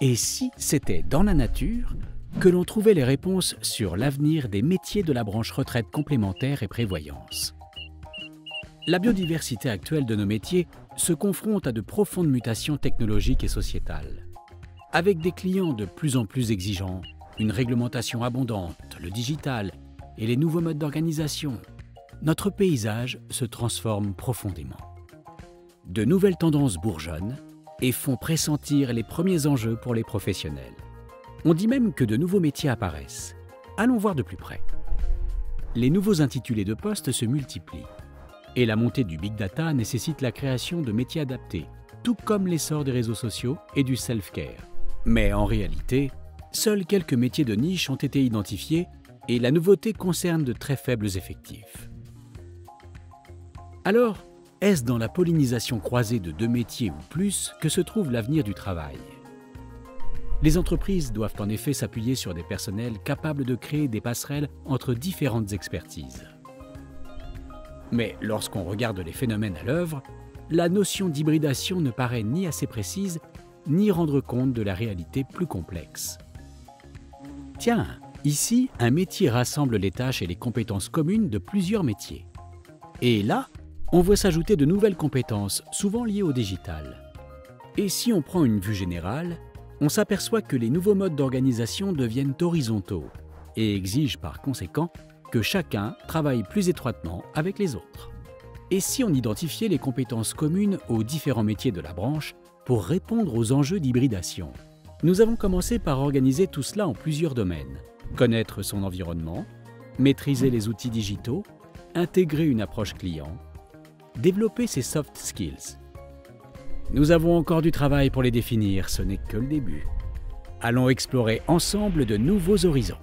Et si c'était dans la nature que l'on trouvait les réponses sur l'avenir des métiers de la branche retraite complémentaire et prévoyance? La biodiversité actuelle de nos métiers se confronte à de profondes mutations technologiques et sociétales. Avec des clients de plus en plus exigeants, une réglementation abondante, le digital et les nouveaux modes d'organisation, notre paysage se transforme profondément. De nouvelles tendances bourgeonnent et font pressentir les premiers enjeux pour les professionnels. On dit même que de nouveaux métiers apparaissent. Allons voir de plus près. Les nouveaux intitulés de postes se multiplient. Et la montée du big data nécessite la création de métiers adaptés, tout comme l'essor des réseaux sociaux et du self-care. Mais en réalité, seuls quelques métiers de niche ont été identifiés et la nouveauté concerne de très faibles effectifs. Alors, est-ce dans la pollinisation croisée de deux métiers ou plus que se trouve l'avenir du travail? Les entreprises doivent en effet s'appuyer sur des personnels capables de créer des passerelles entre différentes expertises. Mais lorsqu'on regarde les phénomènes à l'œuvre, la notion d'hybridation ne paraît ni assez précise, ni rendre compte de la réalité plus complexe. Tiens, ici, un métier rassemble les tâches et les compétences communes de plusieurs métiers. Et là, on voit s'ajouter de nouvelles compétences, souvent liées au digital. Et si on prend une vue générale, on s'aperçoit que les nouveaux modes d'organisation deviennent horizontaux et exigent par conséquent que chacun travaille plus étroitement avec les autres. Et si on identifiait les compétences communes aux différents métiers de la branche pour répondre aux enjeux d'hybridation? Nous avons commencé par organiser tout cela en plusieurs domaines. Connaître son environnement, maîtriser les outils digitaux, intégrer une approche client, développer ses soft skills. Nous avons encore du travail pour les définir, ce n'est que le début. Allons explorer ensemble de nouveaux horizons.